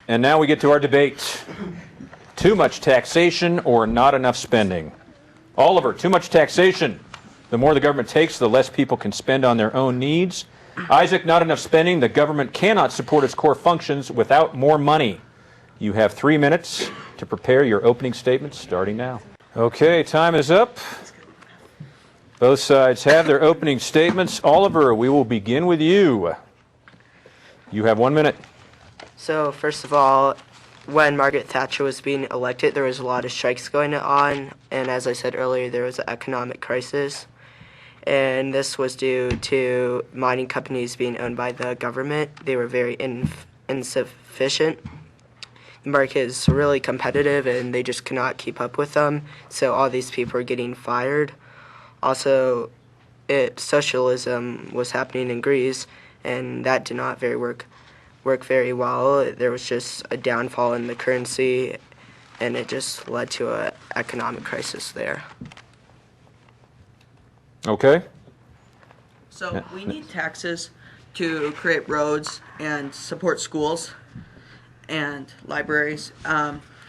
And now we get to our debate. Too much taxation or not enough spending? Oliver, too much taxation. The more the government takes, the less people can spend on their own needs. Isaac, not enough spending. The government cannot support its core functions without more money. You have 3 minutes to prepare your opening statements, starting now. Okay, time is up. Both sides have their opening statements. Oliver, we will begin with you. You have 1 minute. So, first of all, when Margaret Thatcher was being elected, there was a lot of strikes going on, and as I said earlier, there was an economic crisis. And this was due to mining companies being owned by the government. They were very insufficient. The market is really competitive, and they just cannot keep up with them, so all these people are getting fired. Also, socialism was happening in Greece, and that did not work very well. There was just a downfall in the currency, and it just led to an economic crisis there. Okay. So we need taxes to create roads and support schools and libraries.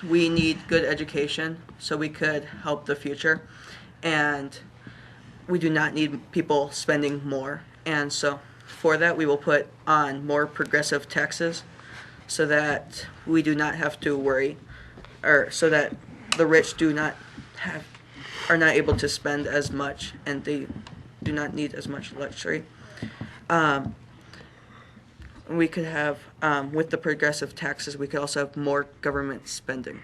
We need good education so we could help the future. And we do not need people spending more. And so for that, we will put on more progressive taxes so that we do not have to worry, or so that the rich are not able to spend as much, and they do not need as much luxury. We could have, with the progressive taxes, we could also have more government spending.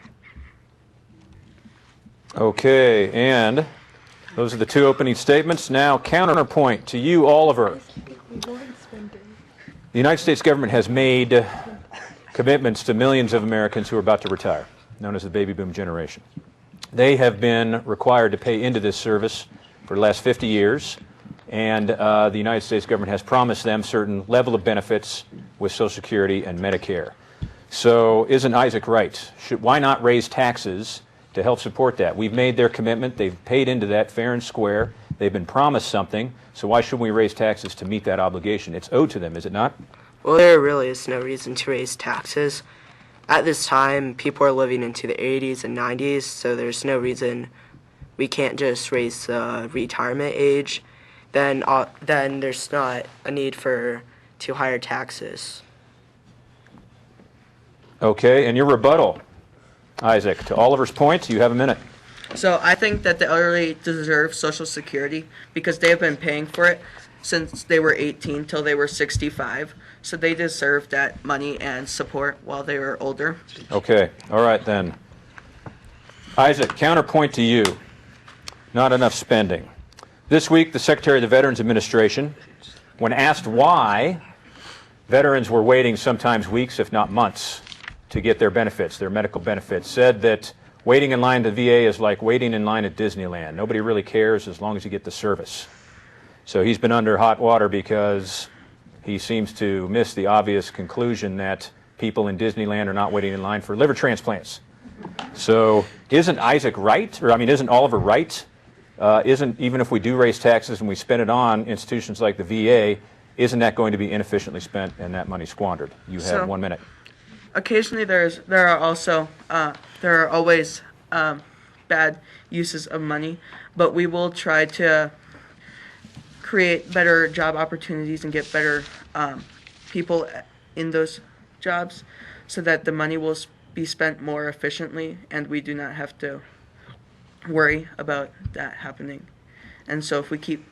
Okay, and those are the two opening statements. Now, counterpoint to you, Oliver. The United States government has made commitments to millions of Americans who are about to retire, known as the baby boom generation. They have been required to pay into this service for the last 50 years, and the United States government has promised them certain level of benefits with Social Security and Medicare. So isn't Isaac right? Why not raise taxes to help support that? We've made their commitment. They've paid into that fair and square. They've been promised something. So why shouldn't we raise taxes to meet that obligation? It's owed to them, is it not? Well, there really is no reason to raise taxes. At this time, people are living into the 80s and 90s, so there's no reason we can't just raise the retirement age. Then there's not a need to higher taxes. Okay, and your rebuttal, Isaac, to Oliver's point, you have a minute. So I think that the elderly deserve Social Security because they have been paying for it since they were 18 till they were 65. So they deserve that money and support while they were older. Okay, all right then. Isaac, counterpoint to you. Not enough spending. This week, the Secretary of the Veterans Administration, when asked why veterans were waiting sometimes weeks, if not months, to get their benefits, their medical benefits, said that waiting in line at the VA is like waiting in line at Disneyland. Nobody really cares as long as you get the service. So he's been under hot water because he seems to miss the obvious conclusion that people in Disneyland are not waiting in line for liver transplants. So isn't Isaac right? Isn't Oliver right? Even if we do raise taxes and we spend it on institutions like the VA, isn't that going to be inefficiently spent and that money squandered? You have 1 minute. Occasionally there are always bad uses of money, but we will try to create better job opportunities and get better people in those jobs so that the money will be spent more efficiently and we do not have to worry about that happening. And so if we keep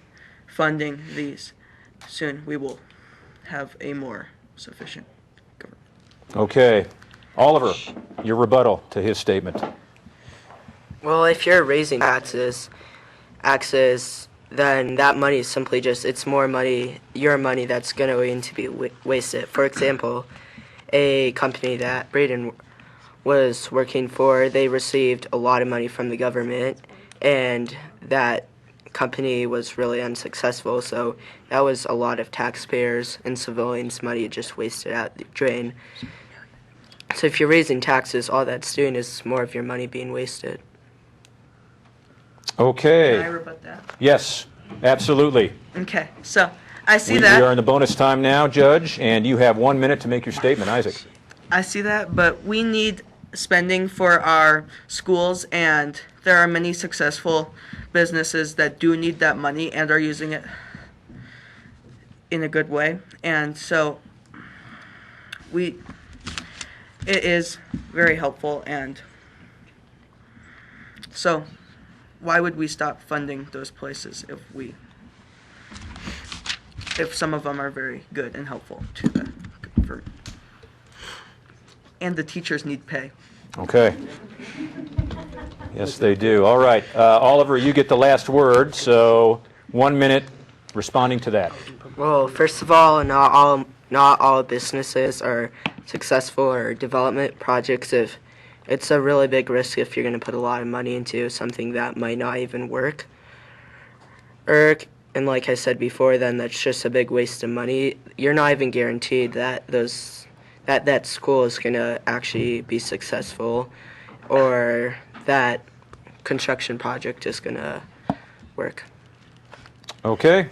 funding these, soon we will have a more sufficient government. Okay. Oliver, your rebuttal to his statement. Well, if you're raising taxes, then that money is simply it's more money, your money that's going to be wasted. For example, a company that Braden was working for, they received a lot of money from the government, and that company was really unsuccessful, so that was a lot of taxpayers and civilians' money just wasted out the drain. So if you're raising taxes, all that's doing is more of your money being wasted. Okay. Can I rebut that? Yes, absolutely. Okay, so I see We that. are in the bonus time now, Judge, and you have 1 minute to make your statement, Isaac. I see that, but we need spending for our schools, and there are many successful businesses that do need that money and are using it in a good way. And so it is very helpful, and so why would we stop funding those places if some of them are very good and helpful to the government? And the teachers need pay. Okay. Yes, they do. All right. Oliver, you get the last word, so 1 minute responding to that. Well, first of all, not all businesses are successful or development projects. If it's a really big risk if you're going to put a lot of money into something that might not even work. And like I said before, then that's just a big waste of money. You're not even guaranteed that that school is going to actually be successful, or that construction project is going to work. Okay.